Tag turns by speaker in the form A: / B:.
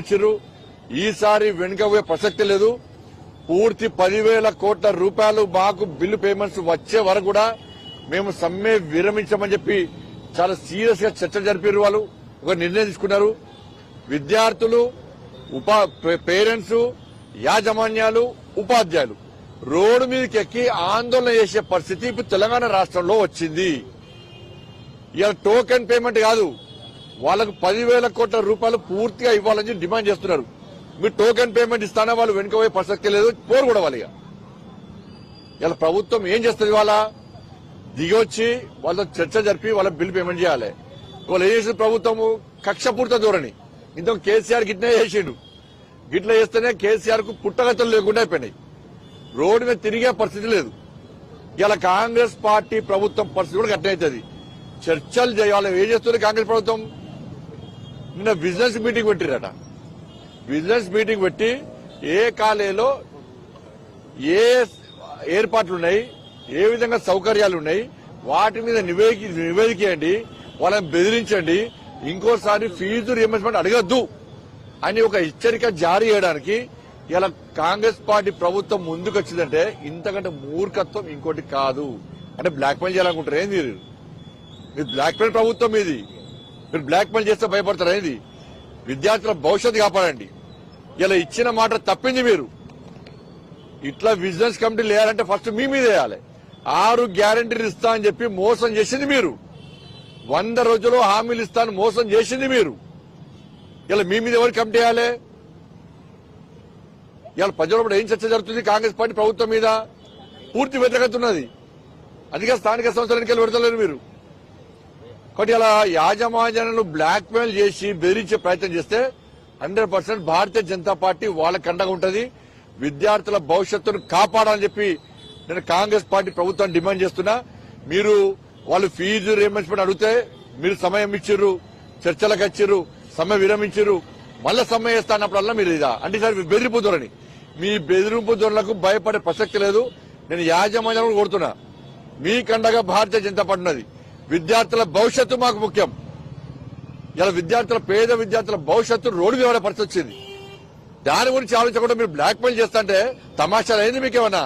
A: ఇచ్చిర్రు. ఈసారి వెనుకపోయే ప్రసక్తి లేదు. పూర్తి 10,000 కోట్ల రూపాయలు మాకు బిల్లు పేమెంట్స్ వచ్చే వరకు కూడా మేము సమ్మె విరమించమని చెప్పి చాలా సీరియస్ గా చర్చ జరిపారు. వాళ్ళు ఒక నిర్ణయం తీసుకున్నారు. విద్యార్థులు, పేరెంట్స్, యాజమాన్యాలు, ఉపాధ్యాయులు రోడ్డు మీదకి ఎక్కి ఆందోళన చేసే పరిస్థితి ఇప్పుడు తెలంగాణ రాష్ట్రంలో వచ్చింది. ఇలా టోకెన్ పేమెంట్ కాదు, వాళ్ళకు 10,000 కోట్ల రూపాయలు పూర్తిగా ఇవ్వాలని డిమాండ్ చేస్తున్నారు. మీరు టోకెన్ పేమెంట్ ఇస్తానా వాళ్ళు వెనుకపోయే ప్రసక్తి లేదు. పోరు కూడా వాళ్ళు ఇలా ప్రభుత్వం ఏం చేస్తుంది? వాళ్ళ దిగొచ్చి వాళ్ళతో చర్చ జరిపి వాళ్ళ బిల్ పేమెంట్ చేయాలి. వాళ్ళు ఏం చేసిన ప్రభుత్వము కక్షపూర్త ధోరణి. ఇంత కేసీఆర్ గిట్నే చేసిండు. గిట్ల చేస్తేనే కేసీఆర్ కు పుట్టగతులు లేకుండా అయిపోయినాయి. రోడ్డు మీద తిరిగే పరిస్థితి లేదు. ఇలా కాంగ్రెస్ పార్టీ ప్రభుత్వం పరిస్థితి కూడా గట్టవుతుంది. చర్చలు చేయాలి. ఏం చేస్తుంది కాంగ్రెస్ ప్రభుత్వం? నిన్న బిజినెస్ మీటింగ్ పెట్టిరట. బిజినెస్ మీటింగ్ పెట్టి ఏ కాలేజీలో ఏ ఏర్పాట్లున్నాయి, ఏ విధంగా సౌకర్యాలున్నాయి, వాటి మీద నివేదికేయండి, వాళ్ళని బెదిరించండి, ఇంకోసారి ఫీజు రియంబర్స్మెంట్ అడగద్దు అని ఒక హెచ్చరిక జారీ చేయడానికి ఇలా కాంగ్రెస్ పార్టీ ప్రభుత్వం ముందుకు వచ్చిందంటే ఇంతకంటే మూర్ఖత్వం ఇంకోటి కాదు. అంటే బ్లాక్ మెయిల్ చేయాలనుకుంటారు ఏంది? మీరు బ్లాక్ మెయిల్ ప్రభుత్వం ఇది. మీరు బ్లాక్ మెయిల్ చేస్తే భయపడతారా ఏంది? విద్యార్థుల భవిష్యత్తు కాపాడండి. ఇలా ఇచ్చిన మాట తప్పింది మీరు. ఇట్లా బిజినెస్ కమిటీ లేయాలంటే ఫస్ట్ మీ మీద వేయాలి. 6 గ్యారంటీలు ఇస్తా అని చెప్పి మోసం చేసింది మీరు. 100 రోజుల్లో హామీలు ఇస్తాను మోసం చేసింది మీరు. ఇలా మీ మీద ఎవరు కమిటీ వేయాలి? ఇలా ప్రజలు ఏం చర్చ జరుగుతుంది? కాంగ్రెస్ పార్టీ ప్రభుత్వం మీద పూర్తి వ్యతిరేకత ఉన్నది. అదిగా స్థానిక సంస్థల ఎన్నికలు పెడతలేరు మీరు. కాబట్టి ఇలా యాజమాన్యాలను బ్లాక్ మెయిల్ చేసి బెదిరించే ప్రయత్నం చేస్తే 100% భారతీయ జనతా పార్టీ వాళ్ళకి అండగా ఉంటుంది. విద్యార్థుల భవిష్యత్తును కాపాడాలని చెప్పి నేను కాంగ్రెస్ పార్టీ ప్రభుత్వాన్ని డిమాండ్ చేస్తున్నా. మీరు వాళ్ళు ఫీజు రియంబర్స్మెంట్ అడిగితే మీరు సమయం ఇచ్చిర్రు, చర్చలకు వచ్చిర్రు, సమ్మె విరమించిర్రు, మళ్ళా సమ్మె చేస్తా అన్నప్పుడల్లా మీరు ఇదా అంటే సార్ బెదిరింపు ధోరణి. మీ బెదిరింపు ధోరణులకు భయపడే ప్రసక్తి లేదు. నేను యాజమాన్యాలను కోరుతున్నా, మీకండగా భారతీయ జనతా పార్టీ ఉన్నది. విద్యార్థుల భవిష్యత్తు మాకు ముఖ్యం. ఇలా పేద విద్యార్థుల భవిష్యత్తు రోడ్డు మీద పరిస్థితి వచ్చింది. దాని గురించి ఆలోచించకుండా మీరు బ్లాక్ మెయిల్ చేస్తా అంటే తమాషాలు అయింది మీకేమన్నా?